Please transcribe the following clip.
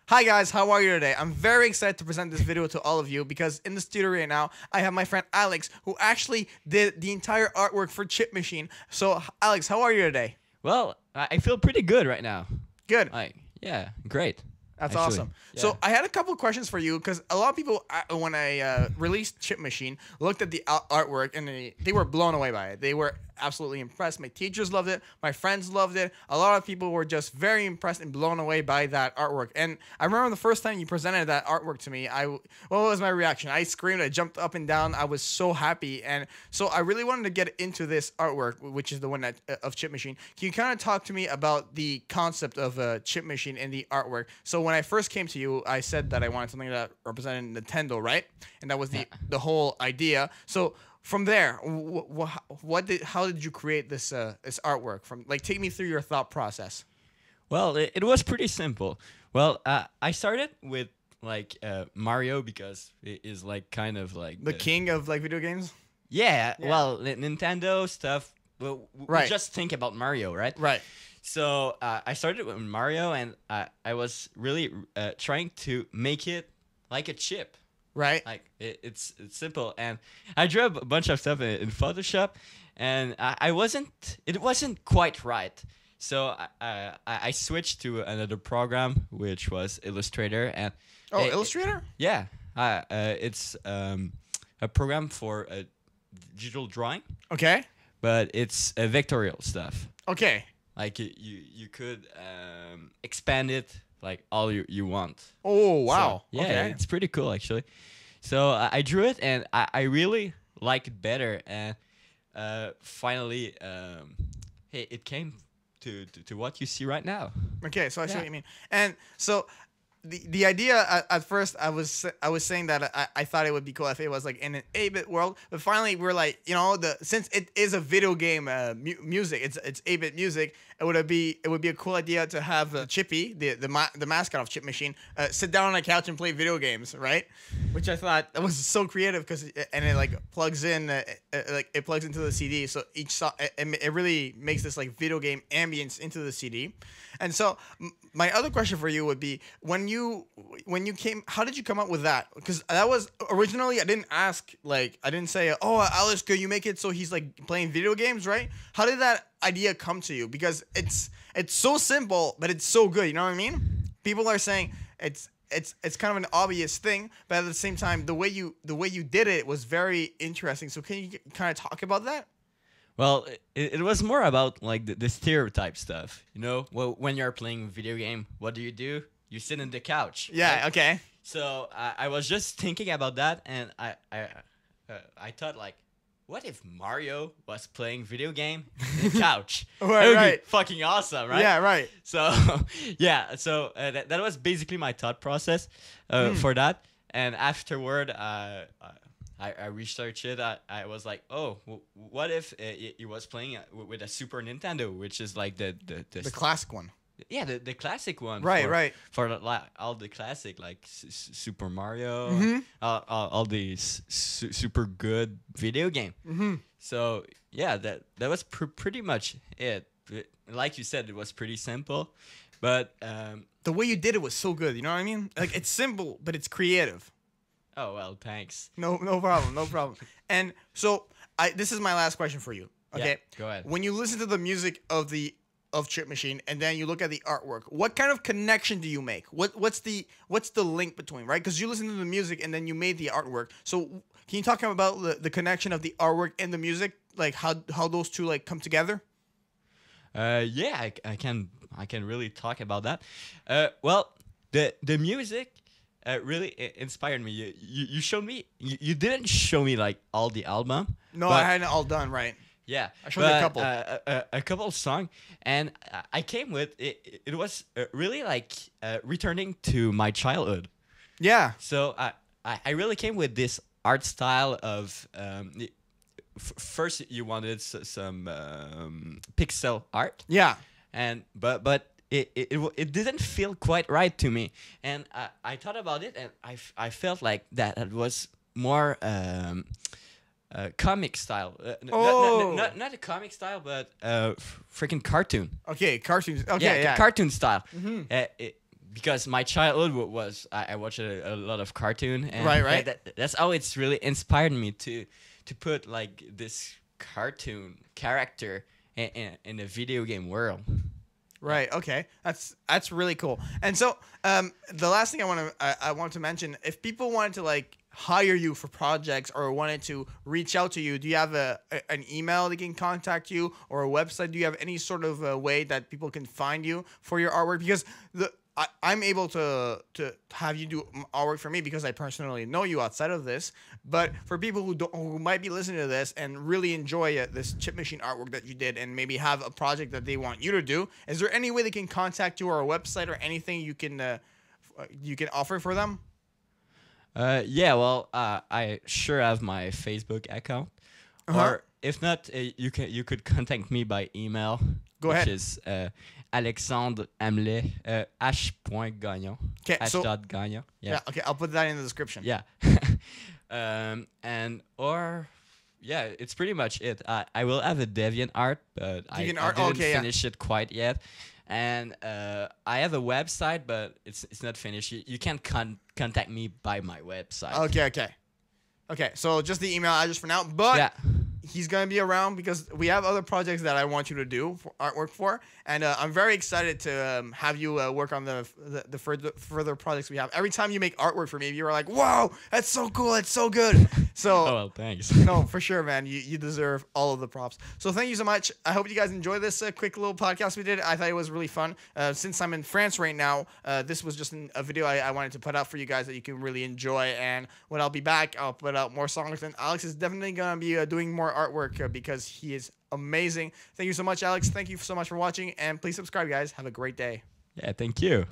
Hi guys, how are you today? I'm very excited to present this video to all of you because in the studio right now, I have my friend Alex who actually did the entire artwork for Chip Machine. So Alex, how are you today? Well, I feel pretty good right now. Good. Yeah, great. That's actually. awesome. Yeah. So I had a couple of questions for you because a lot of people, when I released Chip Machine, looked at the artwork and they were blown away by it. They were absolutely impressed. My teachers loved it. My friends loved it. A lot of people were just very impressed and blown away by that artwork. And I remember the first time you presented that artwork to me, what was my reaction? I screamed. I jumped up and down. I was so happy. And so I really wanted to get into this artwork, which is the one of Chip Machine. Can you kind of talk to me about the concept of Chip Machine and the artwork? So when I first came to you, I said that I wanted something that represented Nintendo, right? And that was the whole idea. So from there, how did you create this artwork? Take me through your thought process. Well, it was pretty simple. Well, I started with Mario because it is kind of like the king of video games. Yeah. Well, Nintendo stuff. Well, we just think about Mario, right? Right. So I started with Mario, and I was really trying to make it like a chip. Right. It's simple, and I drew a bunch of stuff in Photoshop, and it wasn't quite right. So I switched to another program, which was Illustrator, and Illustrator. Yeah, it's a program for digital drawing. Okay. But it's vectorial stuff. Okay. You could expand it all you want. Oh wow! So, yeah, it's pretty cool actually. So I drew it and I really like it better, and finally it came to what you see right now. Okay, so I see what you mean, and so. The idea at first I was saying that I thought it would be cool if it was in an 8-bit world, but finally we're since it is a video game music, it's 8-bit music, it would be a cool idea to have Chippy, the mascot of Chip Machine, sit down on a couch and play video games, right? Which I thought that was so creative because it plugs in it plugs into the CD, so each song it really makes this video game ambience into the CD. And so my other question for you would be when you came, how did you come up with that? Because that was originally I didn't ask I didn't say, oh Alice, could you make it so he's playing video games, right? How did that idea come to you? Because it's so simple, but it's so good. You know what I mean? People are saying it's kind of an obvious thing, but at the same time, the way you did it was very interesting. So can you kind of talk about that? Well, it was more about the stereotype stuff. You know, well, when you're playing a video game, what do? You sit on the couch. Yeah. Right? Okay. So I was just thinking about that, and I thought what if Mario was playing video game on the couch? Right, that would right. be fucking awesome, right? Yeah, right. So yeah, so that was basically my thought process for that. And afterward, I researched it. I was like, oh, what if he was playing with a Super Nintendo, which is the classic one. Yeah, the classic one. Right. For all the classic Super Mario, all these super good video game. So yeah, that was pretty much it. Like you said, it was pretty simple, but the way you did it was so good. You know what I mean? It's simple, but it's creative. Oh well, thanks. No problem, no problem. And so this is my last question for you. Okay, yeah, go ahead. When you listen to the music of Chip Machine and then you look at the artwork, what kind of connection do you make? What's the link between, right? Because you listen to the music and then you made the artwork. So can you talk about the connection of the artwork and the music, how those two come together? Yeah, I can really talk about that. Well, the music really inspired me. You showed me. You didn't show me all the album. No, I hadn't all done, right? Yeah, I showed you a couple. A couple of songs, and I came with it. It was really returning to my childhood. Yeah. So I really came with this art style of first you wanted some pixel art. Yeah. And but it didn't feel quite right to me, and I thought about it, and I felt like that it was more comic style. Not a comic style, but freaking cartoon. Okay, cartoons. Okay, yeah. Cartoon style. because my childhood was I watched a lot of cartoon, and Right. that's how it's really inspired me to put like this cartoon character in a video game world. Right. Okay. That's really cool. And so, the last thing I want to mention, if people wanted to like hire you for projects or wanted to reach out to you, do you have an email they can contact you, or a website? Do you have any sort of way that people can find you for your artwork? Because I'm able to have you do artwork for me because I personally know you outside of this. But for people who might be listening to this and really enjoy this chip machine artwork that you did, and maybe have a project that they want you to do, is there any way they can contact you, or a website, or anything you can offer for them? Yeah, well, I sure have my Facebook account, or if not, you could contact me by email. Go which ahead. is Alexandre Hamlet, h.gagnon. Okay, h.gagnon. Yeah. Okay, I'll put that in the description. Yeah. And or yeah, it's pretty much it. I will have a Deviant art, but I DeviantArt, didn't okay, yeah. finish it quite yet. And I have a website, but it's not finished. You can't contact me by my website. Okay. So just the email address for now, but Yeah. he's gonna be around because we have other projects that I want you to do for artwork for, and I'm very excited to have you work on the further projects we have. Every time you make artwork for me, you're like, "Wow, that's so cool! It's so good!" So, Oh well, thanks. no, for sure, man. You deserve all of the props. So thank you so much. I hope you guys enjoyed this quick little podcast we did. I thought it was really fun. Since I'm in France right now, this was just a video I wanted to put out for you guys that you can really enjoy. And when I'll be back, I'll put out more songs. And Alex is definitely gonna be doing more artwork because he is amazing. Thank you so much, Alex. Thank you so much for watching, and please subscribe, guys. Have a great day. Yeah, thank you.